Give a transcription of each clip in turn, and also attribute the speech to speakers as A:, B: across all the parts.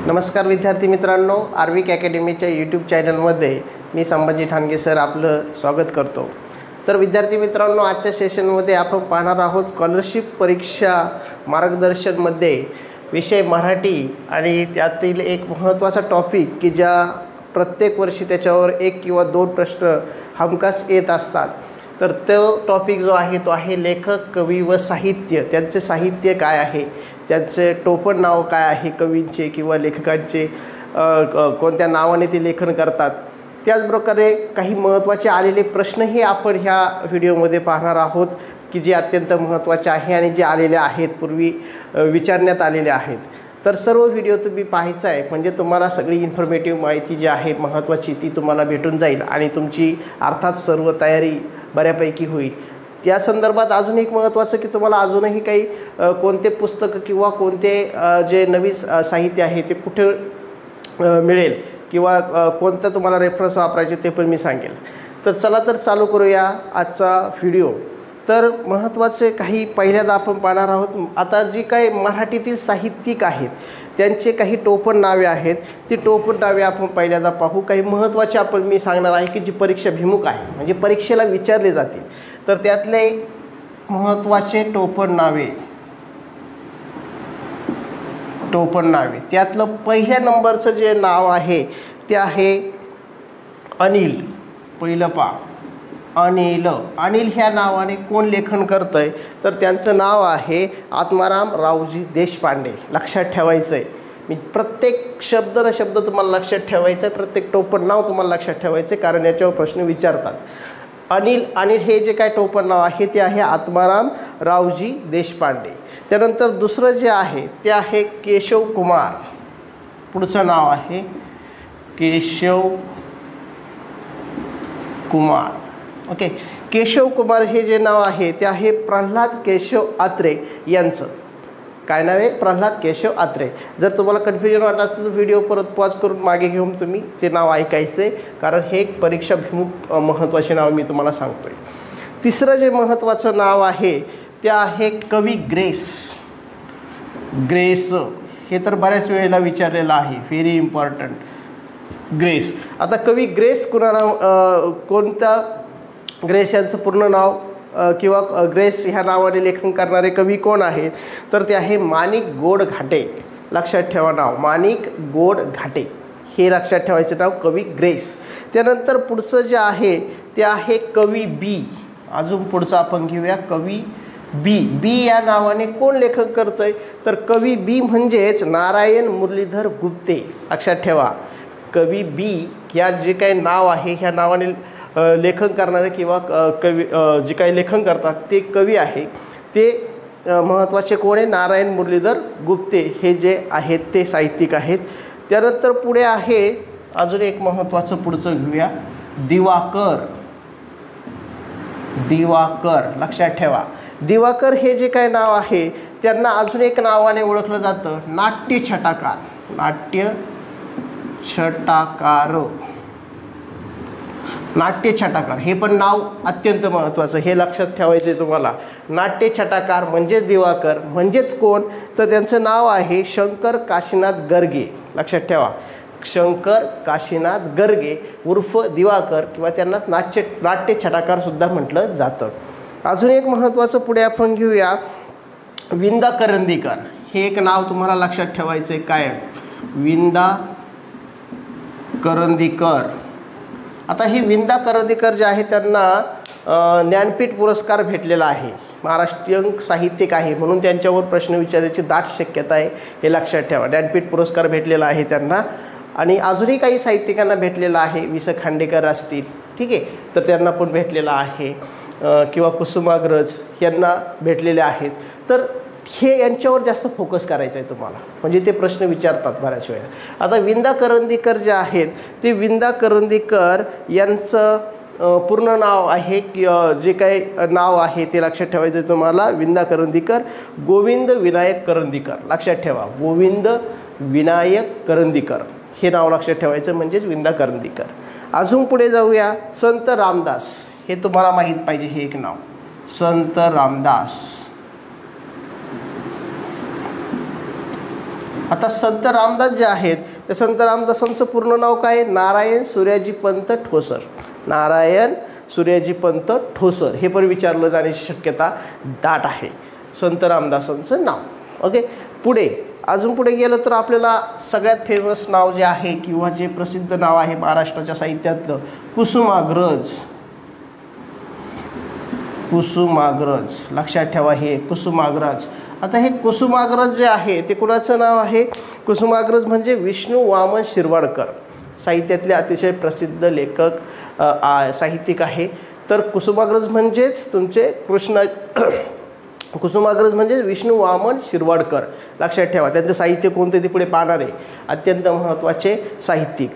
A: नमस्कार विद्यार्थी मित्रांनो, आर्विक अकॅडमीच्या यूट्यूब चॅनलमध्ये मी संभाजी ठाणगे सर आपलं स्वागत करतो। तर विद्यार्थी मित्रांनो, आजच्या सेशनमध्ये आपण पाहणार आहोत स्कॉलरशिप परीक्षा मार्गदर्शनमध्ये विषय मराठी आणि त्यातील एक महत्त्वाचा टॉपिक की ज्या प्रत्येक वर्षी त्याच्यावर एक किंवा दोन प्रश्न हमखास येत असतात। तर तो टॉपिक जो आहे तो आहे लेखक, कवी व साहित्य। त्यांचे साहित्य काय आहे, त्यांचे टोपण नाव काय आहे, कवींचे किंवा लेखकांचे, कोणत्या नावाने ते लेखन करतात। त्याचप्रकारे काही महत्त्वाचे आलेले प्रश्नही आपण ह्या व्हिडिओमध्ये पाहणार आहोत की जे अत्यंत महत्त्वाचे आहे आणि जे आलेले आहेत, पूर्वी विचारण्यात आलेले आहेत। तर सर्व व्हिडिओ तुम्ही पाहायचा आहे म्हणजे तुम्हाला सगळी इन्फॉर्मेटिव्ह माहिती जी आहे महत्त्वाची ती तुम्हाला भेटून जाईल आणि तुमची अर्थात सर्व तयारी बऱ्यापैकी होईल। त्या संदर्भात अजून एक महत्त्वाचं की तुम्हाला अजूनही काही कोणते पुस्तक किंवा कोणते जे नवीन साहित्य आहे ते कुठे मिळेल किंवा कोणतं तुम्हाला रेफरन्स वापरायचे ते पण मी सांगेल। तर चला तर चालू करूया आजचा व्हिडिओ। तर महत्त्वाचे काही पहिल्यांदा आपण पाहणार आहोत। आता जी काही मराठीतील साहित्यिक आहेत त्यांचे काही टोपण नावे आहेत, ती टोपण नावे आपण पहिल्यांदा पाहू। काही महत्त्वाचे आपण मी सांगणार आहे की जी परीक्षाभिमुख आहे म्हणजे परीक्षेला विचारले जातील। तर त्यातले महत्त्वाचे टोपण नावे त्यातलं पहिल्या नंबरचं जे नाव आहे ते आहे अनिल। पहिलं पहा, अनिल ह्या नावाने कोण लेखन करतंय तर त्यांचं नाव आहे आत्माराम रावजी देशपांडे। लक्षात ठेवायचं आहे, मी प्रत्येक शब्द न शब्द तुम्हाला लक्षात ठेवायचं आहे, प्रत्येक टोपण नाव तुम्हाला लक्षात ठेवायचं आहे कारण याच्यावर प्रश्न विचारतात। अनिल हे जे काय टोपण नाव आहे ते आहे आत्माराम रावजी देशपांडे। त्यानंतर दुसरं जे आहे ते आहे केशव कुमार। पुढचं नाव आहे केशव कुमार। ओके, केशव कुमार हे जे नाव आहे ते आहे प्रल्हाद केशव अत्रे यांचं। काय नाव आहे? प्रल्हाद केशव अत्रे। जर तुम्हाला कन्फ्युजन वाटत असेल तर व्हिडिओ परत पॉज करून मागे घेऊन तुम्ही ते नाव ऐकायचे कारण हे एक परीक्षाभिमुख महत्त्वाचे नाव मी तुम्हाला सांगतोय। तिसरं जे महत्त्वाचं नाव आहे ते आहे कवी ग्रेस। हे तर बऱ्याच वेळेला विचारलेलं आहे, व्हेरी इम्पॉर्टंट। ग्रेस, आता कवी ग्रेस कोणता ग्रेस यांचं पूर्ण नाव किंवा ग्रेस ह्या नावाने लेखन करणारे कवी कोण आहेत तर ते आहे माणिक गोड घाटे। लक्षात ठेवा नाव माणिक गोड घाटे, हे लक्षात ठेवायचं नाव कवी ग्रेस। त्यानंतर पुढचं जे आहे ते आहे कवी बी। अजून पुढचं आपण घेऊया कवी बी या नावाने कोण लेखन करतंय तर कवी बी म्हणजेच नारायण मुरलीधर गुप्ते। लक्षात ठेवा, कवी बी ह्या जे काही नाव आहे ह्या नावाने लेखन करणारे किंवा कवी जे काही लेखन करतात ते कवी आहे ते महत्त्वाचे कोण आहे? नारायण मुरलीधर गुप्ते हे जे आहेत ते साहित्यिक आहेत। त्यानंतर पुढे आहे अजून एक महत्त्वाचं, पुढचं घेऊया दिवाकर। लक्षात ठेवा, दिवाकर हे जे काही नाव आहे त्यांना अजून एक नावाने ओळखलं जातं नाट्यछटाकार। हे पण नाव अत्यंत महत्त्वाचं, हे लक्षात ठेवायचं आहे तुम्हाला। नाट्यछटाकार म्हणजेच दिवाकर म्हणजे कोण तर त्यांचं नाव आहे शंकर काशीनाथ गर्गे। लक्षात ठेवा, शंकर काशीनाथ गर्गे उर्फ दिवाकर किंवा त्यांना नाट्यछटाकारसुद्धा म्हटलं जातं। अजून एक महत्त्वाचं पुढे आपण घेऊया विंदा करंदीकर। हे एक नाव तुम्हाला लक्षात ठेवायचं आहे काय? विंदा करंदीकर। आता ही विंदा करंदीकर जे आहे त्यांना ज्ञानपीठ पुरस्कार भेटलेला आहे। महाराष्ट्रीयन साहित्यिक आहे म्हणून त्यांच्यावर प्रश्न विचारण्याची दाट शक्यता आहे, हे लक्षात ठेवा। ज्ञानपीठ पुरस्कार भेटलेला आहे त्यांना आणि अजूनही काही साहित्यिकांना भेटलेला आहे, वि स खांडेकर असतील, ठीक आहे, तर त्यांना पण भेटलेला आहे किंवा कुसुमाग्रज यांना भेटलेले आहेत। तर हे यांच्यावर जास्त फोकस करायचं आहे तुम्हाला म्हणजे ते प्रश्न विचारतात बऱ्याच वेळा। आता विंदा करंदीकर जे आहेत ते विंदा करंदीकर यांचं पूर्ण नाव आहे की जे काही नाव आहे ते लक्षात ठेवायचं आहे तुम्हाला। विंदा करंदीकर गोविंद विनायक करंदीकर। लक्षात ठेवा, गोविंद विनायक करंदीकर हे नाव लक्षात ठेवायचं म्हणजेच विंदा करंदीकर। अजून पुढे जाऊया संत रामदास। हे तुम्हाला माहीत पाहिजे, हे एक नाव संत रामदास। आता संत रामदास जे आहेत ते संत रामदासांचं पूर्ण नाव काय? नारायण सूर्याजी पंत ठोसर. नारायण सूर्याजी पंत ठोसर हे पण विचारलं जाण्याची शक्यता दाट आहे, संत रामदासांचं नाव. ओके, पुढे अजून पुढे गेलं तर आपल्याला सगळ्यात फेमस नाव जे आहे किंवा जे प्रसिद्ध नाव आहे महाराष्ट्राच्या साहित्यातलं, कुसुमाग्रज. कुसुमाग्रज लक्षात ठेवा, हे कुसुमाग्रज. आता हे कुसुमाग्रज जे आहे ते कुणाचं नाव आहे? कुसुमाग्रज म्हणजे विष्णू वामन शिरवाडकर, साहित्यातले अतिशय प्रसिद्ध लेखक साहित्यिक आहे. तर कुसुमाग्रज म्हणजेच तुमचे कुसुमाग्रज म्हणजे विष्णू वामन शिरवाडकर, लक्षात ठेवा. त्यांचं साहित्य कोणते ते पुढे पाहणार आहे, अत्यंत महत्त्वाचे साहित्यिक.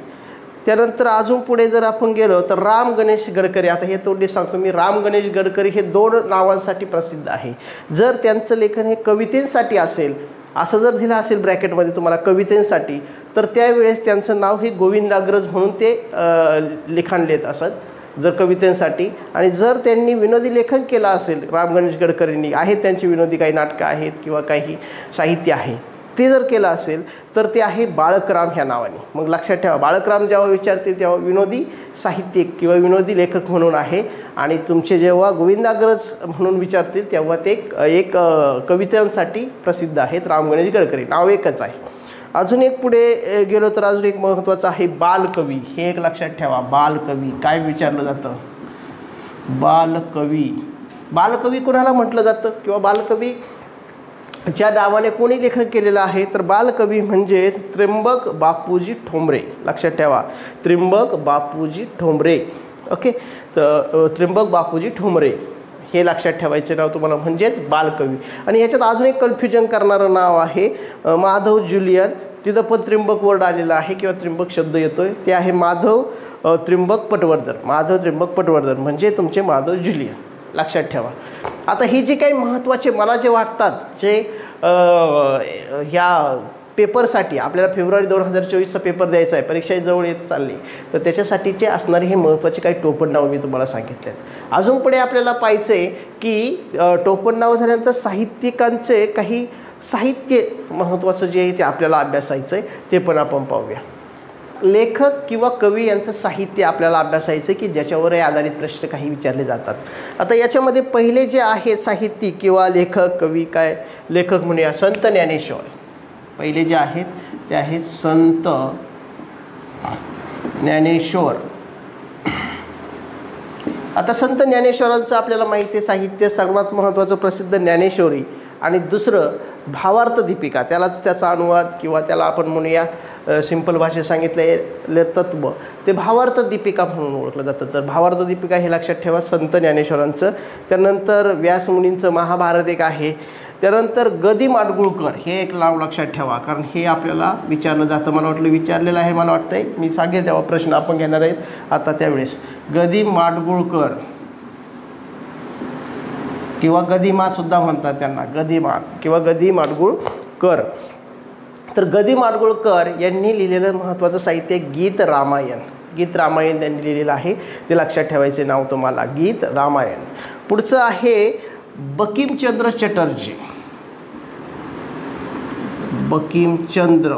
A: त्यानंतर अजून पुढे जर आपण गेलो तर राम गणेश गडकरी. आता हे तोंडी सांगतो मी, राम गणेश गडकरी हे 2 नावांसाठी प्रसिद्ध आहे. जर त्यांचं लेखन हे कवितेसाठी असेल, असं जर दिलं असेल ब्रॅकेटमध्ये तुम्हाला कवितेसाठी, तर त्यावेळेस त्यांचं नाव हे गोविंदाग्रज म्हणून ते लिखाण लिहित असत जर कवितेसाठी. आणि जर त्यांनी विनोदी लेखन केलं असेल राम गणेश गडकरींनी, आहेत त्यांची विनोदी काही नाटकं आहेत किंवा काही साहित्य आहे, ते जर केलं असेल तर ते आहे बाळकराम ह्या नावाने. मग लक्षात ठेवा, बाळकराम जेव्हा विचारतील तेव्हा विनोदी साहित्यिक किंवा विनोदी लेखक म्हणून आहे. आणि तुमचे जेव्हा गोविंदाग्रज म्हणून विचारतील तेव्हा ते एक कवितांसाठी प्रसिद्ध आहेत, राम गणेश गडकरी, नाव एकच आहे. अजून एक पुढे गेलो तर अजून एक महत्त्वाचं आहे बालकवी. हे एक लक्षात ठेवा, बालकवी काय विचारलं जातं? बालकवी. बालकवी कोणाला म्हटलं जातं किंवा बालकवी ज्या नावाने कोणी लेखन केलेलं आहे? तर बालकवी म्हणजेच त्र्यंबक बापूजी ठोंबरे. लक्षात ठेवा, त्र्यंबक बापूजी ठोंबरे. ओके, तर त्र्यंबक बापूजी ठोंबरे हे लक्षात ठेवायचे नाव तुम्हाला, म्हणजेच बालकवी. आणि ह्याच्यात अजून एक कन्फ्युजन करणारं नाव आहे माधव जुलियन. तिथं पण त्र्यंबक वर्ड आलेला आहे किंवा त्र्यंबक शब्द येतोय, ते आहे माधव त्र्यंबक पटवर्धन. माधव त्र्यंबक पटवर्धन म्हणजे तुमचे माधव जुलियन, लक्षात ठेवा. आता ही जे काही महत्त्वाचे मला जे वाटतात, जे ह्या पेपरसाठी आपल्याला फेब्रुवारी 2024चा पेपर द्यायचा आहे, परीक्षा जवळ येत चालली, तर त्याच्यासाठीचे असणारे हे महत्त्वाचे काही टोपण नावं मी तुम्हाला सांगितले आहेत. अजून पुढे आपल्याला पाहायचं आहे की टोपण नावं झाल्यानंतर साहित्यिकांचे काही साहित्य महत्त्वाचं जे आहे ते आपल्याला अभ्यासायचं आहे, ते पण आपण पाहूया. लेखक किंवा कवी यांचं साहित्य आपल्याला अभ्यासायचं की ज्याच्यावरही आधारित प्रश्न काही विचारले जातात. आता याच्यामध्ये पहिले जे आहेत साहित्यिक किंवा लेखक कवी, काय लेखक म्हणूया, संत ज्ञानेश्वर. पहिले जे आहेत ते आहेत संत ज्ञानेश्वर. आता संत ज्ञानेश्वरांचं आपल्याला माहिती आहे साहित्य सर्वात महत्त्वाचं प्रसिद्ध ज्ञानेश्वरी, आणि दुसरं भावार्थ दीपिका, त्यालाच त्याचा अनुवाद किंवा त्याला आपण म्हणूया सिंपल भाषेत सांगितलेले तत्व, ते भावार्थ दीपिका म्हणून ओळखलं जातं. तर भावार्थ दीपिका हे लक्षात ठेवा संत ज्ञानेश्वरांचं. त्यानंतर व्यासमुनींचं महाभारत एक आहे. त्यानंतर गदी माडगुळकर हे एक नाव लक्षात ठेवा, कारण हे आपल्याला विचारलं जातं. मला वाटलं विचारलेलं आहे, मला वाटतंय मी सांगेल तेव्हा प्रश्न आपण घेणार आहेत आता त्यावेळेस. गदी माडगुळकर किंवा गदिमा सुद्धा म्हणतात त्यांना, गदिमा किंवा गदी माडगुळकर. तर गदी माडगुळकर यांनी लिहिलेलं महत्त्वाचं साहित्य गीत रामायण. गीत रामायण त्यांनी लिहिलेलं आहे, ते लक्षात ठेवायचे नाव तुम्हाला, गीत रामायण. पुढचं आहे बंकिमचंद्र चटर्जी. बंकिमचंद्र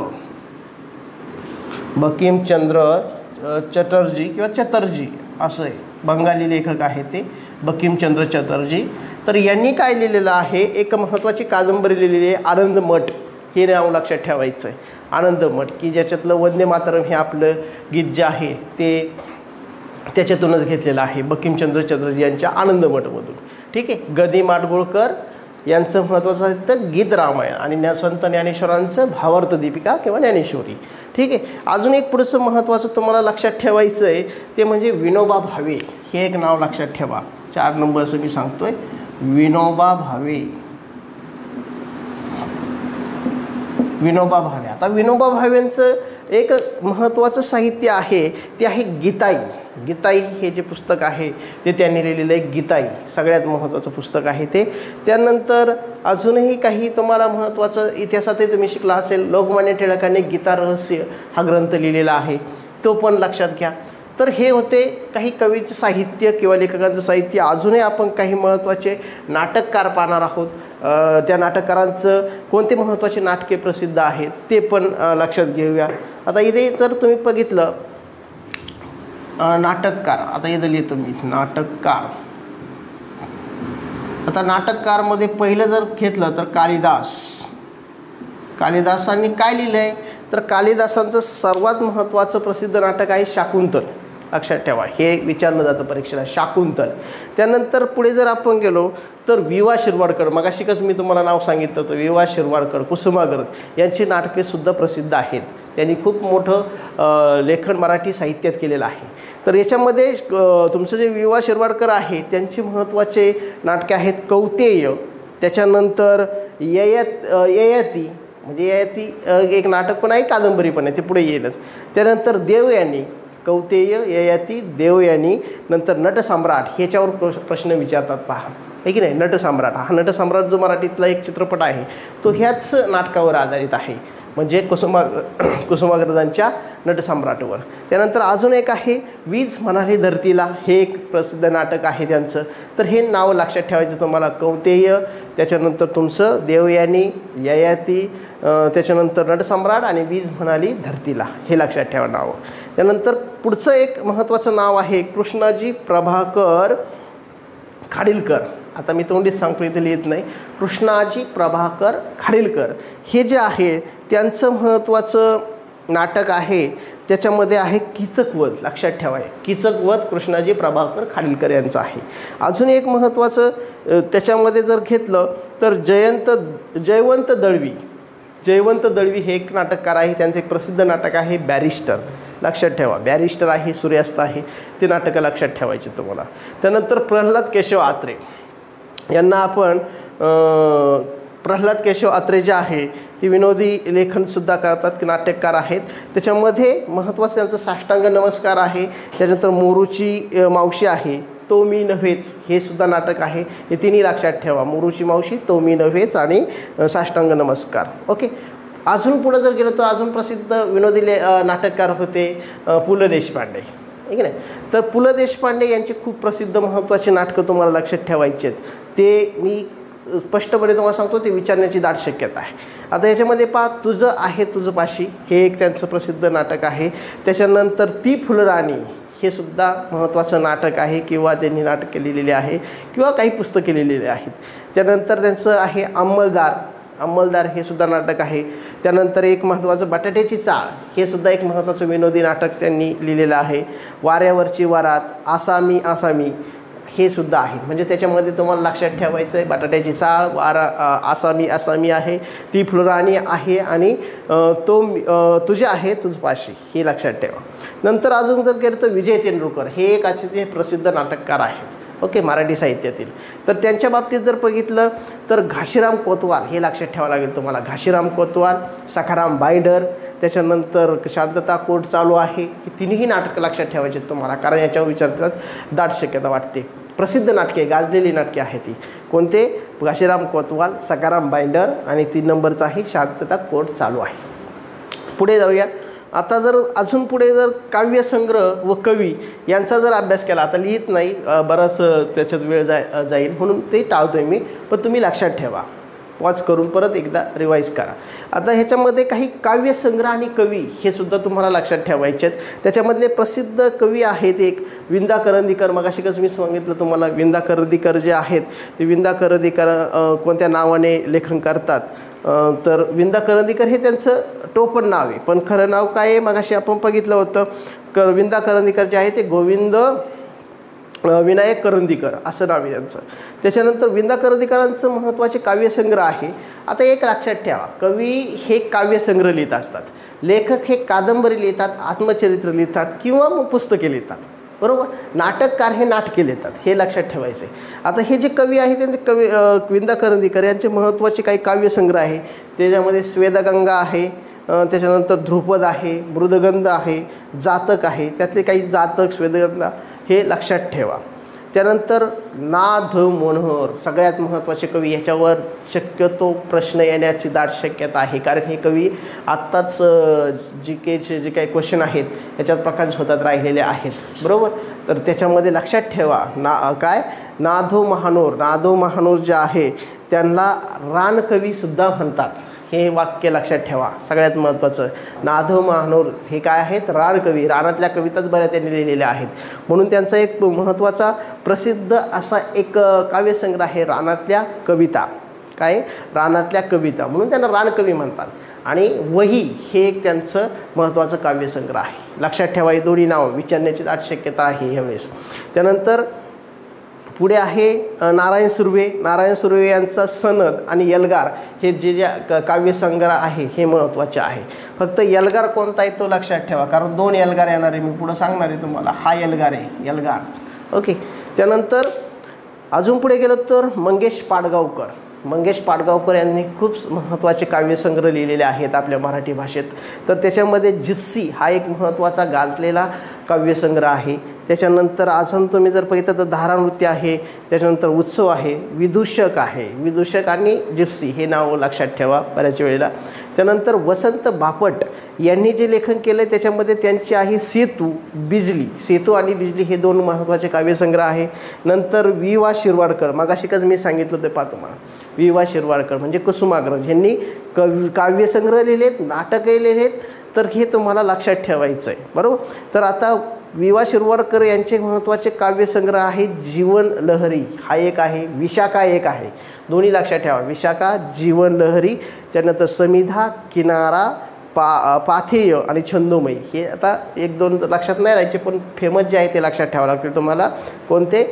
A: चटर्जी किंवा चटर्जी असं आहे, बंगाली लेखक आहे ते बंकिमचंद्र चटर्जी. तर यांनी काय लिहिलेलं आहे, एक महत्त्वाची कादंबरी लिहिलेली आहे आनंदमठ. हे नाव लक्षात ठेवायचं आहे, आनंदमठ, की ज्याच्यातलं वंदे मातरम हे आपलं गीत जे आहे ते त्याच्यातूनच घेतलेलं आहे, बंकिमचंद्र चटर्जी यांच्या आनंदमठमधून. ठीक आहे. गदी माडगुळकर यांचं महत्त्वाचं साहित्य गीत रामायण आणि संत ज्ञानेश्वरांचं भावार्थ दीपिका किंवा ज्ञानेश्वरी. ठीक आहे. अजून एक पुढचं महत्त्वाचं तुम्हाला लक्षात ठेवायचं आहे ते म्हणजे विनोबा भावे. हे एक नाव लक्षात ठेवा, 4 नंबरचं मी सांगतोय, विनोबा भावे. विनोबा भावे. आता विनोबा भावेंचं एक महत्त्वाचं साहित्य आहे ते आहे गीताई. गीताई हे जे पुस्तक आहे ते त्यांनी लिहिलेलं आहे, गीताई सगळ्यात महत्त्वाचं पुस्तक आहे ते. त्यानंतर अजूनही काही तुम्हाला महत्त्वाचं इतिहासातही तुम्ही शिकला असेल, लोकमान्य टिळकांनी गीता रहस्य हा ग्रंथ लिहिलेला आहे, तो पण लक्षात घ्या. तर हे होते काही कवीचं साहित्य किंवा लेखकांचं साहित्य. अजूनही आपण काही महत्त्वाचे नाटककार पाहणार आहोत. त्या नाटककारांचं कोणते महत्त्वाचे नाटके प्रसिद्ध आहेत ते पण लक्षात घेऊया. आता इथे जर तुम्ही बघितलं नाटककार, आता इथं लिहितो मी नाटककार. आता नाटककारमध्ये पहिलं जर घेतलं तर कालिदास. कालिदासांनी काय लिहिलं आहे तर कालिदासांचं सर्वात महत्त्वाचं प्रसिद्ध नाटक आहे शाकुंतल. लक्षात ठेवा, हे विचारलं जातं परीक्षेला, शाकुंतल. त्यानंतर पुढे जर आपण गेलो तर वि वा शिरवाडकर, मगाशीच मी तुम्हाला नाव सांगितलं होतं, वि वा शिरवाडकर, कुसुमाग्रज यांची नाटकेसुद्धा प्रसिद्ध आहेत. त्यांनी खूप मोठं लेखन मराठी साहित्यात केलेलं आहे. तर याच्यामध्ये तुमचं जे वि वा शिरवाडकर आहे त्यांची महत्त्वाचे नाटके आहेत कौतेय, त्याच्यानंतर ययाती, म्हणजे ययाती एक नाटक पण आहे, कादंबरी पण आहे, ते पुढे येईलच. त्यानंतर देवयानी, कौतेय, ययाती, देवयानी. नंतर नटसम्राट, ह्याच्यावर प्रश्न विचारतात पहा, आहे की नाही. नटसम्राट, हा नटसम्राट जो मराठीतला एक चित्रपट आहे तो ह्याच नाटकावर आधारित आहे, म्हणजे कुसुमाग्रजांच्या नटसम्राटवर. त्यानंतर अजून एक आहे वीज म्हणाली धरतीला, हे एक प्रसिद्ध नाटक आहे त्यांचं. तर हे नाव लक्षात ठेवायचं तुम्हाला, कौतेय, त्याच्यानंतर तुमचं देवयानी, ययाती, त्याच्यानंतर नटसम्राट आणि वीज म्हणाली धरतीला, हे लक्षात ठेवा नाव. त्यानंतर पुढचं एक महत्त्वाचं नाव आहे कृष्णाजी प्रभाकर खाडीलकर. आता मी तोंडीच सांगतो, इथे लिहित नाही. कृष्णाजी प्रभाकर खाडीलकर हे जे आहे त्यांचं महत्त्वाचं नाटक आहे, त्याच्यामध्ये आहे कीचकवध. लक्षात ठेवा, कीचकवध कृष्णाजी प्रभाकर खाडीलकर यांचं आहे. अजून एक महत्त्वाचं त्याच्यामध्ये जर घेतलं तर जयवंत दळवी. जयवंत दळवी हे एक नाटककार आहे, त्यांचं एक प्रसिद्ध नाटक आहे बॅरिस्टर. लक्षात ठेवा, बॅरिस्टर आहे, सूर्यास्त आहे, ते नाटकं लक्षात ठेवायचे तुम्हाला. त्यानंतर प्रल्हाद केशव आत्रे यांना आपण प्रल्हाद केशव आत्रे जे आहे ते विनोदी लेखनसुद्धा करतात, की नाटककार आहेत. त्याच्यामध्ये महत्त्वाचं त्यांचं साष्टांग नमस्कार आहे. त्याच्यानंतर मोरूची मावशी आहे, तो मी नव्हेच, हे सुद्धा नाटक आहे. हे तिन्ही लक्षात ठेवा, मोरूची मावशी, तो मी नव्हेच आणि साष्टांग नमस्कार. ओके. अजून पुढं जर गेलो तर अजून प्रसिद्ध विनोदी नाटककार होते पु ल देशपांडे, आहे की नाही. तर पु ल देशपांडे यांची खूप प्रसिद्ध महत्त्वाची नाटकं तुम्हाला लक्षात ठेवायची आहेत. ते मी स्पष्टपणे तुम्हाला सांगतो, ते विचारण्याची दाट शक्यता आहे. आता याच्यामध्ये पहा, तुझं आहे तुझं पाशी, हे एक त्यांचं प्रसिद्ध नाटक आहे. त्याच्यानंतर ती फुलराणी, हे सुद्धा महत्त्वाचं नाटक आहे, किंवा त्यांनी नाटकं लिहिलेली आहे किंवा काही पुस्तके लिहिलेली आहेत. त्यानंतर त्यांचं आहे अंमलदार, हे सुद्धा नाटक आहे. त्यानंतर एक महत्त्वाचं बटाट्याची चाळ, हे सुद्धा एक महत्त्वाचं विनोदी नाटक त्यांनी लिहिलेलं आहे. वाऱ्यावरची वरात, आसामी, हे सुद्धा आहे. म्हणजे त्याच्यामध्ये तुम्हाला लक्षात ठेवायचं आहे बटाट्याची चाळ, आसामी आहे, ती फुलराणी आहे आणि तुझे आहे तुझ पाशी, हे लक्षात ठेवा. नंतर अजून जर केलं तर विजय तेंडुलकर, हे एक असे प्रसिद्ध नाटककार आहेत, ओके, मराठी साहित्यातील. तर त्यांच्या बाबतीत जर बघितलं तर घाशीराम कोतवाल, हे लक्षात ठेवावं लागेल तुम्हाला. घाशीराम कोतवाल, सखाराम बाइंडर, त्याच्यानंतर शांतता कोर्ट चालू आहे, ही तिन्ही नाटकं लक्षात ठेवायची तुम्हाला, कारण याच्यावर विचारतात दाट शक्यता वाटते. प्रसिद्ध नाटके, गाजलेली नाटके आहेत ती कोणते? घाशीराम कोतवाल, सखाराम बाइंडर आणि 3 नंबरचा आहे शांतता कोर्ट चालू आहे. पुढे जाऊया. आता जर अजून पुढे जर काव्यसंग्रह व कवी यांचा जर अभ्यास केला, आता लिहित नाही, बराच त्याच्यात वेळ जाईल म्हणून ते टाळतोय मी, पण तुम्ही लक्षात ठेवा, पॉज करून परत एकदा रिवाईज करा. आता ह्याच्यामध्ये काही काव्यसंग्रह आणि कवी हे सुद्धा तुम्हाला लक्षात ठेवायचे आहेत. त्याच्यामधले प्रसिद्ध कवी आहेत एक विंदा करंदीकर. मगाशीच मी सांगितलं तुम्हाला, विंदा करंदीकर जे आहेत ते विंदा करंदीकर कोणत्या नावाने लेखन करतात, तर विंदा करंदीकर हे त्यांचं टोपण नाव आहे, पण खरं नाव काय आहे मगाशी आपण बघितलं होतं. विंदा करंदीकर जे आहे ते गोविंद विनायक करंदीकर असं नाव आहे त्यांचं. त्याच्यानंतर विंदा करंदीकरांचं महत्त्वाचे काव्यसंग्रह आहे. आता एक लक्षात ठेवा, कवी हे काव्यसंग्रह लिहित असतात, लेखक हे कादंबरी लिहितात, आत्मचरित्र लिहितात किंवा मग पुस्तके लिहितात, बरोबर. नाटककार हे नाटके लिहितात, हे लक्षात ठेवायचं आहे. आता हे जे कवी आहे त्यांचे कवी विंदा करंदीकर यांचे महत्त्वाचे काही काव्यसंग्रह आहे. त्याच्यामध्ये स्वेदगंगा आहे, त्याच्यानंतर ध्रुपद आहे, मृदगंध आहे, जातक आहे. त्यातले काही जातक, स्वेदगंगा हे लक्षात ठेवा. त्यानंतर ना ध मनोहर सगळ्यात महत्त्वाचे कवी, ह्याच्यावर शक्यतो प्रश्न येण्याची दाट शक्यता आहे, कारण हे कवी आत्ताच GKचे जे काही क्वेश्चन आहेत ह्याच्यात प्रकाश होतात राहिलेले आहेत, बरोबर. तर त्याच्यामध्ये लक्षात ठेवा नाधो महानोर. नाधो महानोर जे आहे त्यांना रानकवीसुद्धा म्हणतात, हे वाक्य लक्षात ठेवा सगळ्यात महत्त्वाचं. नाधो महानोर हे काय आहेत, रानकवी, रानातल्या कविताच बऱ्याच त्यांनी लिहिलेल्या आहेत, म्हणून त्यांचा एक महत्त्वाचा प्रसिद्ध असा एक काव्यसंग्रह आहे रानातल्या कविता. काय, रानातल्या कविता, म्हणून त्यांना रानकवी म्हणतात. आणि वही हे एक त्यांचं महत्त्वाचं काव्यसंग्रह आहे. लक्षात ठेवा, ही दोन्ही नावं विचारण्याची दाट शक्यता आहे ह्यावेळेस. त्यानंतर पुढे आहे नारायण सुर्वे. नारायण सुर्वे यांचा सनद आणि एल्गार हे जे काव्यसंग्रह आहे हे महत्त्वाचे आहे. फक्त एल्गार कोणता आहे तो लक्षात ठेवा, कारण 2 एल्गार येणार आहे, मी पुढं सांगणार आहे तुम्हाला. हा एल्गार आहे, एल्गार. ओके. त्यानंतर अजून पुढे गेलो तर मंगेश पाडगावकर. मंगेश पाडगावकर यांनी खूप महत्त्वाचे काव्यसंग्रह लिहिलेले आहेत आपल्या मराठी भाषेत. तर त्याच्यामध्ये जिप्सी हा एक महत्त्वाचा गाजलेला काव्यसंग्रह आहे. त्याच्यानंतर अजून तुम्ही जर पाहिलं तर धारानृत्य आहे, त्याच्यानंतर उत्सव आहे, विदूषक आहे. विदूषक आणि जिप्सी हे नाव लक्षात ठेवा बऱ्याच वेळेला. त्यानंतर वसंत बापट यांनी जे लेखन केलं आहे त्याच्यामध्ये त्यांचे आहे सेतू, बिजली. सेतू आणि बिजली हे 2 महत्त्वाचे काव्यसंग्रह आहे. नंतर वि.वा. शिरवाडकर, मागाशिकच मी सांगितलं ते पाहतो मला. वि.वा. शिरवाडकर म्हणजे कुसुमाग्रज यांनी काव्यसंग्रह लिहिलेत, नाटकही लिहिलेत. तर हे तुम्हाला लक्षात ठेवायचं आहे, बरोबर. तर आता वि.वा. शिरवाडकर यांचे महत्त्वाचे काव्यसंग्रह आहे जीवन लहरी हा एक आहे, विशाखा एक आहे. दोन्ही लक्षात ठेवा, विशाखा, जीवन लहरी. त्यानंतर समिधा, किनारा, पाथेय आणि छंदोमयी. हे आता 1-2 लक्षात नाही राहायचे, पण फेमस जे आहे ते लक्षात ठेवावं लागतील तुम्हाला. कोणते,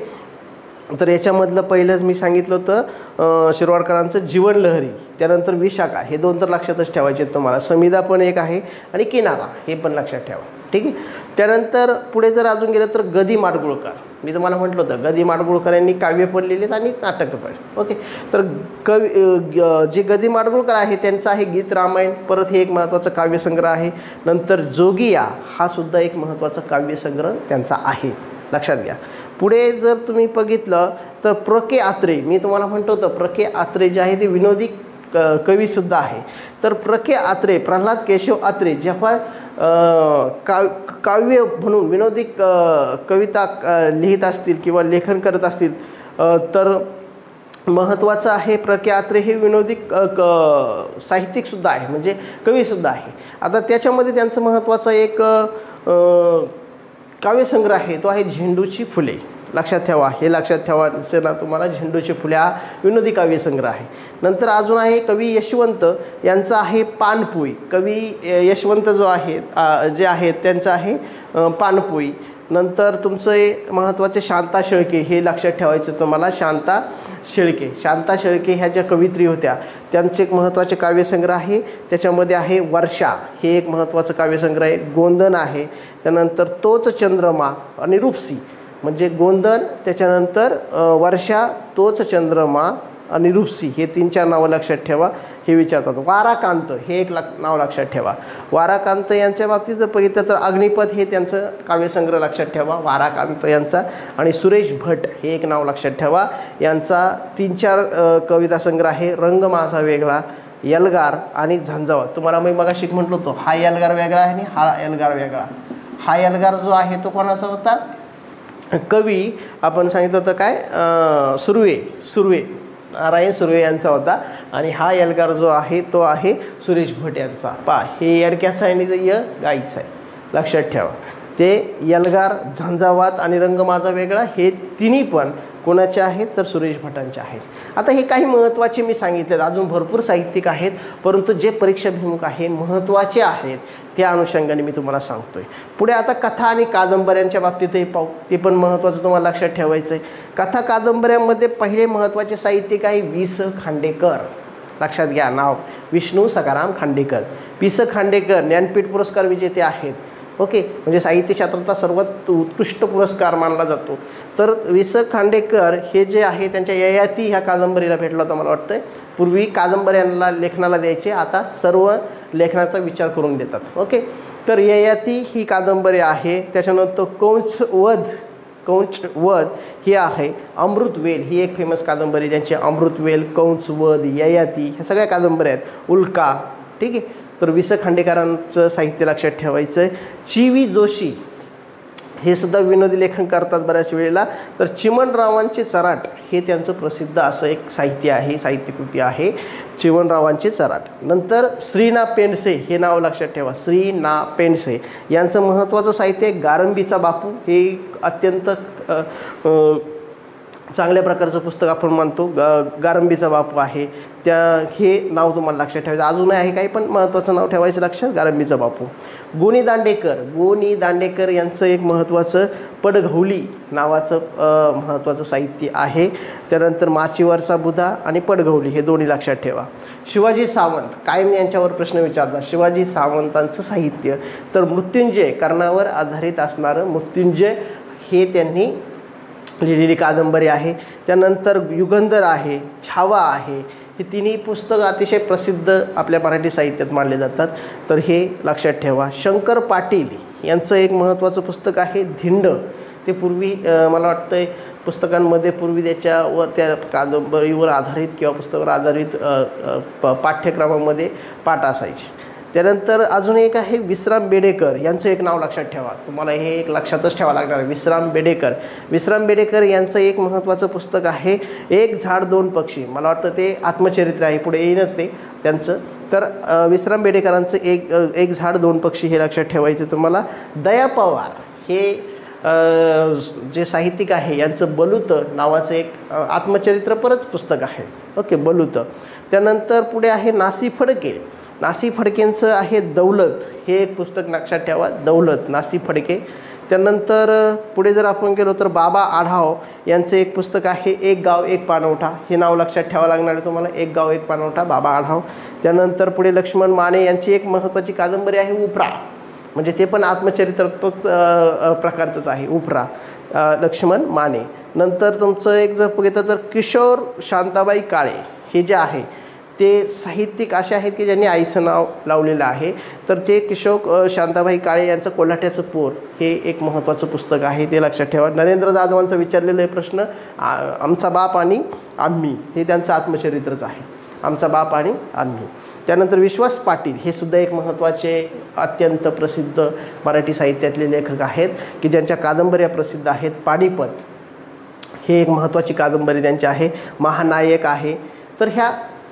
A: तर याच्यामधलं पहिलंच मी सांगितलं होतं शिरवाडकरांचं जीवन लहरी. त्यानंतर विशाखा, हे 2 तर लक्षातच ठेवायचे तुम्हाला. समिधा पण एक आहे आणि किनारा हे पण लक्षात ठेवा, ठीक आहे. त्यानंतर पुढे जर अजून गेलं तर गदी माडगुळकर. मी तुम्हाला म्हटलं होतं गदी माडगुळकर यांनी काव्य पण लिहिलेत आणि नाटकं पण. ओके. तर जे गदी माडगुळकर आहे त्यांचं आहे गीत रामायण, परत हे एक महत्त्वाचं काव्यसंग्रह आहे. नंतर जोगिया हा सुद्धा एक महत्त्वाचा काव्यसंग्रह त्यांचा आहे, लक्षात घ्या. पुढे जर तुम्ही बघितलं तर प्र.के. आत्रे, मी तुम्हाला म्हणतो होतं प्र.के. आत्रे जे आहे ते विनोदी कवीसुद्धा आहे. तर प्र.के. आत्रे, प्रल्हाद केशव आत्रे जेव्हा काव्य म्हणून विनोदी कविता लिहित असतील किंवा लेखन करत असतील तर महत्त्वाचं आहे प्र.के. आत्रे हे विनोदी साहित्यिकसुद्धा आहे, म्हणजे कवीसुद्धा आहे. आता त्याच्यामध्ये त्यांचं महत्त्वाचं एक काव्यसंग्रह आहे, तो आहे झेंडूची फुले. लक्षात ठेवा, हे लक्षात ठेवा ना तुम्हाला. झेंडूची फुले हा विनोदी काव्यसंग्रह आहे. नंतर अजून आहे कवी यशवंत यांचा आहे पानपोई. कवी यशवंत जो आहे जे आहेत त्यांचं आहे पानपोई. नंतर तुमचं महत्त्वाचे शांता शेळके, हे लक्षात ठेवायचं तुम्हाला. शांता शेळके ह्या ज्या कवित्री होत्या त्यांचे एक महत्त्वाचे काव्यसंग्रह आहे. त्याच्यामध्ये आहे वर्षा, हे एक महत्त्वाचं काव्यसंग्रह आहे. गोंदन आहे. त्यानंतर तोच चंद्रमा आणि रूपसी, म्हणजे गोंदन, त्याच्यानंतर वर्षा, तोच चंद्रमा आणि रूपसी हे 3-4 नावं लक्षात ठेवा. हे विचारतात. वाराकांत हे एक नाव लक्षात ठेवा. वाराकांत यांच्या बाबतीत जर बघितलं तर अग्निपथ हे त्यांचं काव्यसंग्रह लक्षात ठेवा, वाराकांत यांचा. आणि सुरेश भट हे एक नाव लक्षात ठेवा. यांचा 3-4 कविता संग्रह आहे. रंग माझा वेगळा, एल्गार आणि झंझावात. तुम्हाला मी मगाशी म्हटलं होतं हा एल्गार वेगळा आहे आणि हा एल्गार वेगळा. हा एल्गार जो आहे तो कोणाचा होता, कवी आपण सांगितलं होतं काय, सुर्वे, नारायण सुर्वे यांचा होता. आणि हा एल्गार जो आहे तो आहे सुरेश भट यांचा. हे एडक्याचं आहे आणि गाईचं आहे, लक्षात ठेवा. ते एल्गार, झंझावात आणि रंग माझा वेगळा हे तिन्ही पण कोणाचे आहेत तर सुरेश भटांचे आहेत. आता हे काही महत्त्वाचे मी सांगितले, अजून भरपूर साहित्यिक आहेत, परंतु जे परीक्षाभिमुख आहे महत्त्वाचे आहेत त्या अनुषंगाने मी तुम्हाला सांगतोय. पुढे आता कथा आणि कादंबऱ्यांच्या बाबतीतही पाहू, ते पण महत्त्वाचं तुम्हाला लक्षात ठेवायचं आहे. कथा कादंबऱ्यांमध्ये पहिले महत्त्वाचे साहित्यिक आहे वि.स. खांडेकर. लक्षात घ्या नाव, विष्णू सखाराम खांडेकर. वि.स. खांडेकर ज्ञानपीठ पुरस्कार विजेते आहेत. ओके, म्हणजे साहित्य क्षेत्राचा सर्वात उत्कृष्ट पुरस्कार मानला जातो. तर वि.स. खांडेकर हे जे आहे त्यांच्या ययाती ह्या कादंबरीला भेटला होता मला वाटतं. पूर्वी कादंबऱ्यांना लेखनाला द्यायचे, आता सर्व लेखनाचा विचार करून देतात. ओके, तर ययाती ही कादंबरी आहे. त्याच्यानंतर कंसवध कंचवध ही आहे. अमृतवेल ही एक फेमस कादंबरी त्यांची, अमृतवेल, कंचवध, ययाती ह्या सगळ्या कादंबऱ्या आहेत. उल्का, ठीक आहे. तर वि स खांडेकरांचं साहित्य लक्षात ठेवायचं आहे. चि.वी. जोशी हे सुद्धा विनोदी लेखन करतात बऱ्याच वेळेला. तर चिमणरावांचे चराट हे त्यांचं प्रसिद्ध असं एक साहित्य आहे, साहित्यकृती आहे, चिमणरावांचे चराट. नंतर श्री ना पेंडसे हे नाव लक्षात ठेवा. श्री ना पेंडसे यांचं महत्त्वाचं साहित्य गारंबीचा बापू हे अत्यंत चांगल्या प्रकारचं पुस्तक आपण मानतो. गारंबीचा बापू आहे त्या, हे नाव तुम्हाला लक्षात ठेवायचं. अजूनही आहे काही, पण महत्त्वाचं नाव ठेवायचं लक्षात, गारंबीचा बापू. गोनी दांडेकर यांचं एक महत्त्वाचं पडघौली नावाचं महत्त्वाचं साहित्य आहे. त्यानंतर माचीवरचा बुधा आणि पडघौली हे दोन्ही लक्षात ठेवा. शिवाजी सावंत, कायम यांच्यावर प्रश्न विचारतात. शिवाजी सावंतांचं साहित्य तर मृत्युंजय, कर्णावर आधारित असणारं मृत्युंजय हे त्यांनी लिहिलेली कादंबरी आहे. त्यानंतर युगंधर आहे, छावा आहे, हे तिन्ही पुस्तकं अतिशय प्रसिद्ध आपल्या मराठी साहित्यात मानले जातात. तर हे लक्षात ठेवा. शंकर पाटील यांचं एक महत्त्वाचं पुस्तक आहे धिंड. ते पूर्वी मला वाटतं पुस्तकांमध्ये पूर्वी त्याच्यावर त्या कादंबरीवर आधारित किंवा पुस्तकावर आधारित पाठ्यक्रमामध्ये पाठ असायचे. त्यानंतर अजून एक आहे विश्राम बेडेकर यांचं एक नाव लक्षात ठेवा. तुम्हाला हे एक लक्षातच ठेवावं लागणार आहे. विश्राम बेडेकर यांचं एक महत्त्वाचं पुस्तक आहे एक झाड दोन पक्षी. मला वाटतं ते आत्मचरित्र आहे, पुढे येईनच ते त्यांचं. तर विश्राम बेडेकरांचं एक झाड दोन पक्षी हे लक्षात ठेवायचं तुम्हाला. दया पवार हे जे साहित्यिक आहे यांचं बलूत नावाचं एक आत्मचरित्रपरच पुस्तक आहे. ओके, बलूत. त्यानंतर पुढे आहे नासी फडकेंचं आहे दौलत हे एक पुस्तक लक्षात ठेवा. दौलत, नासी फडके. त्यानंतर पुढे जर आपण गेलो तर बाबा आढाव यांचं एक पुस्तक आहे एक गाव एक पाणवठा. हे नाव लक्षात ठेवावं लागणार आहे तुम्हाला, एक गाव एक पाणवठा, बाबा आढाव. त्यानंतर पुढे लक्ष्मण माने यांची एक महत्त्वाची कादंबरी आहे उपरा, म्हणजे ते पण आत्मचरित्रात्मक प्रकारचंच आहे उपरा, लक्ष्मण माने. नंतर तुमचं एक जर बघितलं तर किशोर शांताबाई काळे हे जे आहे ते साहित्यिक असे आहेत की ज्यांनी आईचं नाव लावलेलं आहे. तर ते किशोर शांताबाई काळे यांचं कोल्हाट्याचं पोर हे एक महत्त्वाचं पुस्तक आहे, ते लक्षात ठेवा. नरेंद्र जाधवांचं विचारलेलं आहे प्रश्न आमचा बाप आणि आम्ही, हे त्यांचं आत्मचरित्रच आहे, आमचा बाप आणि आम्ही. त्यानंतर विश्वास पाटील हे सुद्धा एक महत्त्वाचे अत्यंत प्रसिद्ध मराठी साहित्यातले लेखक आहेत की ज्यांच्या कादंबऱ्या प्रसिद्ध आहेत. पानिपत हे एक महत्त्वाची कादंबरी त्यांची आहे. महानायक आहे. तर ह्या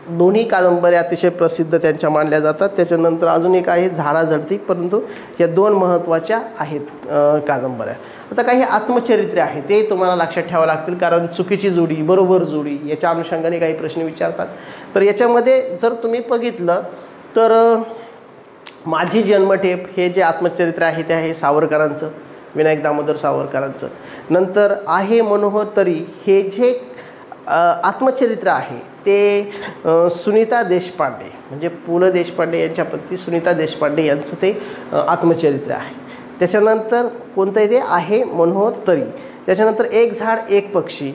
A: दोन्ही कादंबऱ्या अतिशय प्रसिद्ध त्यांच्या मानल्या जातात. त्याच्यानंतर अजून एक आहे झाडाझडती, परंतु या दोन महत्त्वाच्या आहेत कादंबऱ्या. आता काही आत्मचरित्रे आहेत ते तुम्हाला लक्षात ठेवावं लागतील, कारण चुकीची जोडी बरोबर जोडी याच्या अनुषंगाने काही प्रश्न विचारतात. तर याच्यामध्ये जर तुम्ही बघितलं तर माझी जन्मठेप हे जे आत्मचरित्र आहे ते आहे सावरकरांचं, विनायक दामोदर सावरकरांचं. नंतर आहे मनोहर तरी हे जे आत्मचरित्र आहे ते सुनीता देशपांडे, म्हणजे पु ल देशपांडे यांच्या पत्नी सुनीता देशपांडे यांचं ते आत्मचरित्र आहे. त्याच्यानंतर कोणतं ते आहे मनोहर तरी. त्याच्यानंतर एक झाड एक पक्षी,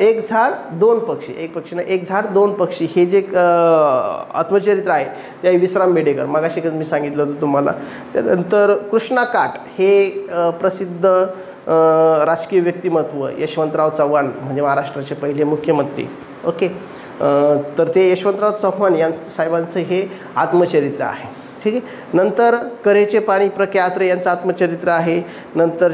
A: एक झाड दोन पक्षी, एक पक्षी नाही एक झाड दोन पक्षी हे जे आत्मचरित्र आहे ते विश्राम बेडेकर, मगाशी मी सांगितलं होतं तुम्हाला. त्यानंतर कृष्णा काट हे प्रसिद्ध राजकीय व्यक्तिमत्व यशवंतराव चव्हाण, म्हणजे महाराष्ट्राचे पहिले मुख्यमंत्री. ओके, तर ते यशवंतराव चव्हाण साहेबांचं हे आत्मचरित्र आहे. ठीक आहे. नंतर करेचे पाणी प्र के आत्रे यांचं आत्मचरित्र आहे. नंतर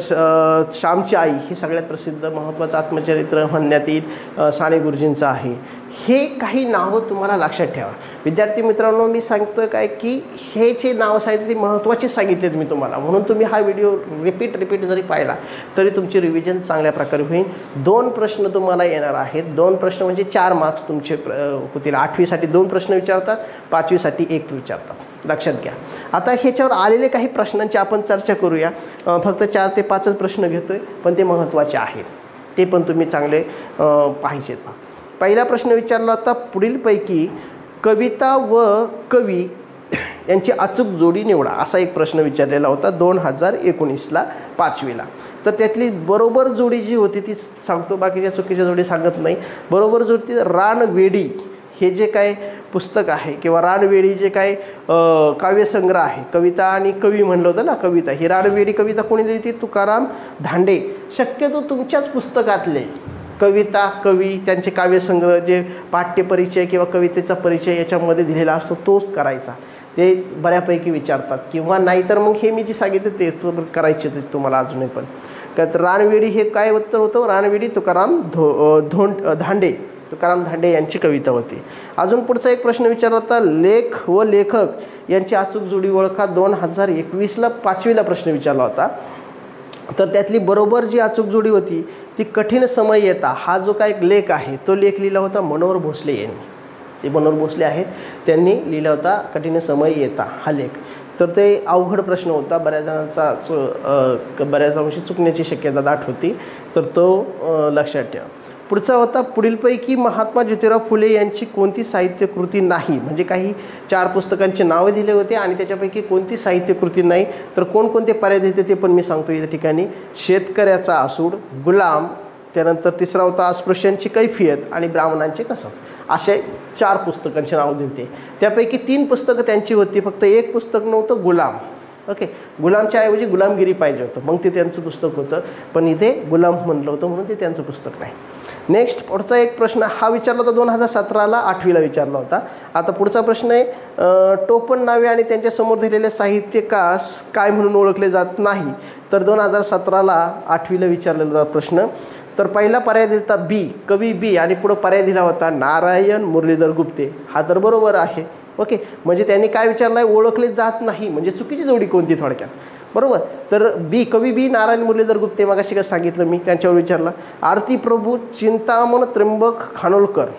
A: श्यामची आई हे सगळ्यात प्रसिद्ध महत्त्वाचं आत्मचरित्र म्हणण्यात येईल, साने गुरुजींचं आहे. हे काही नावं तुम्हाला लक्षात ठेवा. विद्यार्थी मित्रांनो, मी सांगतोय काय की हे जे नावं सांगितले ते महत्त्वाचे सांगितलेत मी तुम्हाला, म्हणून तुम्ही हा व्हिडिओ रिपीट जरी पाहिला तरी तुमची रिव्हिजन चांगल्या प्रकारे होईल. 2 प्रश्न तुम्हाला येणार आहेत. 2 प्रश्न म्हणजे 4 मार्क्स तुमचे होतील. 8वीसाठी 2 प्रश्न विचारतात, 5वीसाठी 1 विचारतात, लक्षात घ्या. आता ह्याच्यावर आलेले काही प्रश्नांची आपण चर्चा करूया. फक्त 4 ते 5च प्रश्न घेतोय, पण ते महत्त्वाचे आहेत, ते पण तुम्ही चांगले पाहिजेत. पहिला प्रश्न विचारला होता, पुढीलपैकी कविता व कवी यांची अचूक जोडी निवडा, असा एक प्रश्न विचारलेला होता 2019ला 5वीला. तर त्यातली बरोबर जोडी जी होती ती सांगतो, बाकीच्या चुकीच्या जोडी सांगत नाही. बरोबर जोडी रानवेडी हे जे काय पुस्तक आहे किंवा रानवेळी जे काय काव्यसंग्रह आहे, कविता आणि कवी म्हणलं होतं ना, कविता, ही रानवेळी कविता कोणी लिहिली? तुकाराम धांडे. शक्यतो तुमच्याच पुस्तकातले कविता, कवी, त्यांचे काव्यसंग्रह, जे पाठ्यपरिचय किंवा कवितेचा परिचय याच्यामध्ये दिलेला असतो तोच करायचा. ते बऱ्यापैकी विचारतात. किंवा नाहीतर मग हे मी जे सांगितलं ते करायचे तुम्हाला अजूनही पण. तर रानवेळी हे काय उत्तर होतं? रानवेळी तुकाराम धांडे, तुकाराम धांडे यांची कविता होती. अजून पुढचा एक प्रश्न विचारला होता, लेख व लेखक यांची अचूक जोडी ओळखा. 2021ला 5वीला प्रश्न विचारला होता. तर त्यातली बरोबर जी अचूक जोडी होती ती कठीण समय येता हा जो काय लेख आहे तो लेख लिहिला होता मनोहर भोसले यांनी. जे मनोहर भोसले आहेत त्यांनी लिहिला होता कठीण समय येता हा लेख. तर ते अवघड प्रश्न होता, बऱ्याच जणांचा बऱ्याच अंशी चुकण्याची शक्यता दाट होती, तर तो लक्षात ठेवा. पुढचा होता, पुढीलपैकी महात्मा ज्योतिराव फुले यांची कोणती साहित्यकृती नाही? म्हणजे काही 4 पुस्तकांची नावे दिले होते आणि त्याच्यापैकी कोणती साहित्यकृती नाही. तर कोणकोणते पर्याय देते ते पण मी सांगतो या ठिकाणी. शेतकऱ्याचा आसूड, गुलाम, त्यानंतर तिसरा होता अस्पृश्यांची कैफियत आणि ब्राह्मणांचे कसब. असे 4 पुस्तकांची नावं दिली. त्यापैकी 3 पुस्तकं त्यांची होती, फक्त एक पुस्तक नव्हतं, गुलाम. ओके, गुलामच्या ऐवजी गुलामगिरी पाहिजे होतं, मग ते त्यांचं पुस्तक होतं, पण इथे गुलाम म्हणलं होतं म्हणून ते त्यांचं पुस्तक नाही. नेक्स्ट पुढचा एक प्रश्न हा विचारला होता 2017ला 8वीला विचारला होता. आता पुढचा प्रश्न आहे, टोपण नावे आणि त्यांच्यासमोर दिलेले साहित्यकास काय म्हणून ओळखले जात नाही? तर 2017ला 8वीला विचारलेला प्रश्न. तर पहिला पर्याय दिला बी, कवी बी, आणि पुढं पर्याय दिला होता नारायण मुरलीधर गुप्ते. हा तर बरोबर आहे. ओके, म्हणजे त्यांनी काय विचारलं आहे? ओळखले जात नाही, म्हणजे चुकीची जोडी कोणती थोडक्यात, बरोबर. तर बी, कवी बी, नारायण मुरलीधर गुप्ते, मगाशी काय सांगितलं मी, त्यांच्यावर विचारला. आरती प्रभू, चिंतामण त्र्यंबक खानोलकर.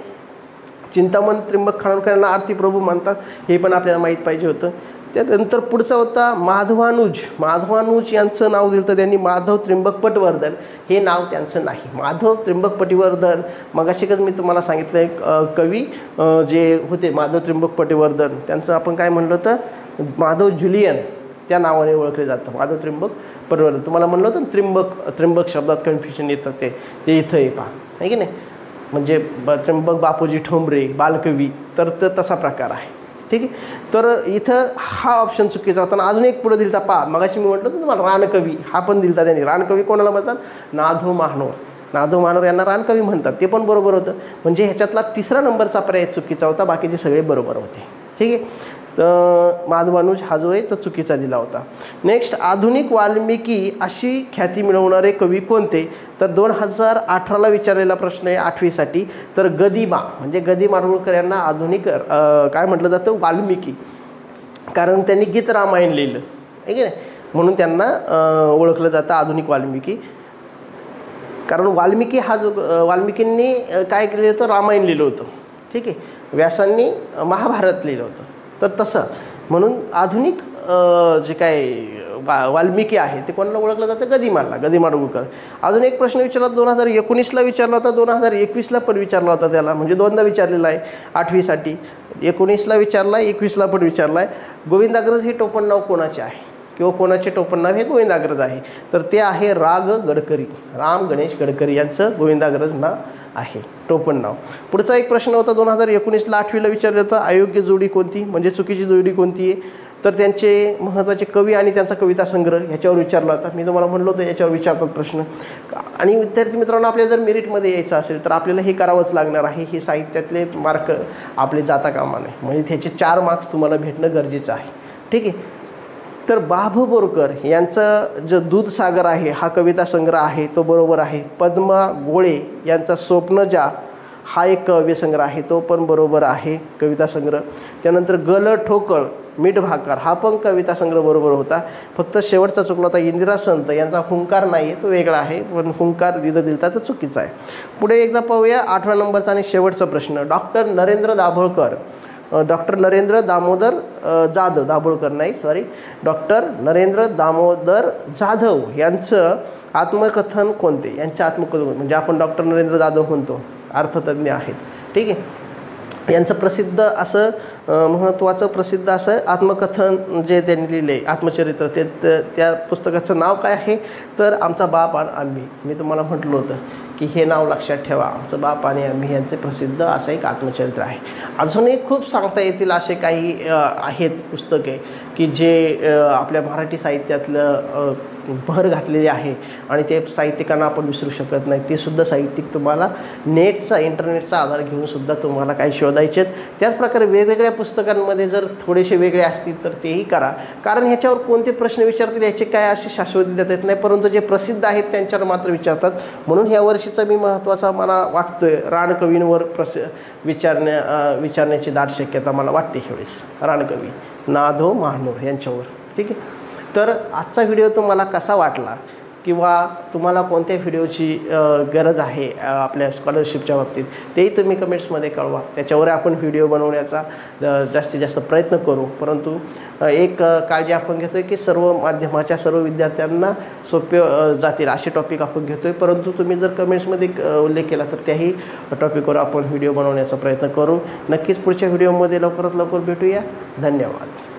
A: चिंतामण त्र्यंबक खानोलकर यांना आरती प्रभू म्हणतात, हे पण आपल्याला माहीत पाहिजे होतं. त्यानंतर पुढचा होता माधवानुज. माधवानुज यांचं नाव दिलं तर त्यांनी माधव त्र्यंबक पटवर्धन, हे नाव त्यांचं नाही. माधव त्र्यंबक पटवर्धन, मगाशीच मी तुम्हाला सांगितलं एक कवी जे होते माधव त्र्यंबक पटवर्धन, त्यांचं आपण काय म्हणलं होतं? माधव जुलियन, त्या नावाने ओळखले जातं माधव त्र्यंबक पटवर्धन. तुम्हाला म्हणलं होतं त्र्यंबक शब्दात कन्फ्युजन येतं, ते इथं आहे पहा, आहे की नाही. म्हणजे त्र्यंबक बापूजी ठोंबरे बालकवी, तर तसा प्रकार आहे. ठीक आहे, तर इथं हा ऑप्शन चुकीचा होता. अजून एक पुढे दिलता पहा, मगाशी मी म्हटलं होतं तुम्हाला रानकवी, हा पण दिलता त्यांनी. रानकवी कोणाला म्हणतात? नाधो महानोर. नाधो महानोर यांना रानकवी म्हणतात, ते पण बरोबर होतं. म्हणजे ह्याच्यातला 3रा नंबरचा पर्याय चुकीचा होता, बाकीचे सगळे बरोबर होते. ठीक आहे, तर माधवानुज हा जो आहे तो चुकीचा दिला होता. नेक्स्ट, आधुनिक वाल्मिकी अशी ख्याती मिळवणारे कवी कोणते? तर 2018ला विचारलेला प्रश्न आहे 8वीसाठी. तर गदिमा, म्हणजे गदी माडगूळकर यांना आधुनिक काय म्हटलं जातं? वाल्मिकी, कारण त्यांनी गीत रामायण लिहिलं, आहे की नाही, म्हणून त्यांना ओळखलं जातं आधुनिक वाल्मिकी. कारण वाल्मिकी हा जो वाल्मिकींनी काय केलं होतं? रामायण लिहिलं होतं. ठीक आहे, व्यासांनी महाभारत लिहिलं होतं. तर तसं म्हणून आधुनिक जे काय वाल्मिकी आहे ते कोणाला ओळखलं जातं? गदिमाला, गदी माडगूळकर. अजून एक प्रश्न विचारला 2019ला विचारला होता, 2021ला पण विचारला होता त्याला, म्हणजे 2दा विचारलेला आहे 8वीसाठी. 19ला विचारला आहे, 21ला पण विचारला आहे. गोविंदाग्रज हे टोपण नाव कोणाचे आहे किंवा कोणाचे टोपण नाव हे गोविंदाग्रज आहे? तर ते आहे राग गडकरी, राम गणेश गडकरी यांचं गोविंदाग्रज नाव आहे, टोपण नाव. पुढचा एक प्रश्न होता 2019ला 8वीला विचारलं होतं, अयोग्य जोडी कोणती? म्हणजे चुकीची जोडी कोणती आहे? तर त्यांचे महत्त्वाचे कवी आणि त्यांचा कविता संग्रह ह्याच्यावर विचारला होता. मी तुम्हाला म्हणलो होतं याच्यावर विचारतात प्रश्न. आणि विद्यार्थी मित्रांनो, आपल्याला जर मेरिटमध्ये यायचं असेल तर आपल्याला हे करावंच लागणार आहे. हे साहित्यातले मार्क आपले जाता कामा नये, म्हणजे त्याचे 4 मार्क्स तुम्हाला भेटणं गरजेचं आहे. ठीक आहे, तर बाभू बोरकर यांचं जो दूधसागर आहे हा कविता संग्रह आहे तो बरोबर आहे. पद्मा गोळे यांचा स्वप्नजा हा एक काव्यसंग्रह आहे, तो पण बरोबर आहे कविता संग्रह. त्यानंतर गल ठोकळ मीठ भाकर हा पण कविता संग्रह बरोबर होता. फक्त शेवटचा चुकला होता इंदिरा संत यांचा हुंकार नाही आहे, तो वेगळा आहे, पण हुंकार दिलता तो चुकीचा आहे. पुढे एकदा पाहूया 8व्या नंबरचा आणि शेवटचा प्रश्न. डॉक्टर नरेंद्र दाभोळकर, डॉक्टर नरेंद्र दामोदर जाधव, दाभोळकर नाही सॉरी, डॉक्टर नरेंद्र दामोदर जाधव यांचं आत्मकथन कोणते? यांचं आत्मकथन म्हणजे आपण डॉक्टर नरेंद्र जाधव म्हणतो, अर्थतज्ञ आहेत. ठीक आहे, यांचं प्रसिद्ध असं महत्त्वाचं प्रसिद्ध असं आत्मकथन जे त्यांनी लिहिले आत्मचरित्र त्या पुस्तकाचं नाव काय आहे तर आमचा बाप आणि आम्ही. मी तुम्हाला म्हटलं होतं की हे नाव लक्षात ठेवा, आमचं बाप आणि आम्ही यांचे प्रसिद्ध असं एक आत्मचरित्र आहे. अजूनही खूप सांगता येतील असे काही आहेत पुस्तके की जे आपल्या मराठी साहित्यातलं भर घातलेली आहे आणि ते साहित्यिकांना आपण विसरू शकत नाही. ते सुद्धा साहित्यिक तुम्हाला नेटचा इंटरनेटचा आधार घेऊन सुद्धा तुम्हाला काही शोधायचे आहेत. त्याचप्रकारे वेगवेगळ्या पुस्तकांमध्ये जर थोडेसे वेगळे असतील तर तेही करा, कारण ह्याच्यावर कोणते प्रश्न विचारतील याचे काय अशी शाश्वती देता येत नाही, परंतु जे प्रसिद्ध आहेत त्यांच्यावर मात्र विचारतात. म्हणून ह्या वर्षीचा मी महत्त्वाचा मला वाटतोय रानकवींवर विचारण्याची दाट शक्यता मला वाटते ह्यावेळेस. रानकवी ना.धों महानोर यांच्यावर. ठीक आहे. तर आजचा व्हिडिओ तुम्हाला कसा वाटला किंवा तुम्हाला कोणत्या व्हिडिओची गरज आहे आपल्या स्कॉलरशिपच्या बाबतीत तेही तुम्ही कमेंट्समध्ये कळवा. त्याच्यावर आपण व्हिडिओ बनवण्याचा जास्तीत जास्त प्रयत्न करू. परंतु एक काळजी आपण घेतो आहे की सर्व माध्यमाच्या सर्व विद्यार्थ्यांना सोपे जातील असे टॉपिक आपण घेतो आहे. परंतु तुम्ही जर कमेंट्समध्ये उल्लेख केला तर त्याही टॉपिकवर आपण व्हिडिओ बनवण्याचा प्रयत्न करू. नक्कीच पुढच्या व्हिडिओमध्ये लवकरात लवकर भेटूया. धन्यवाद.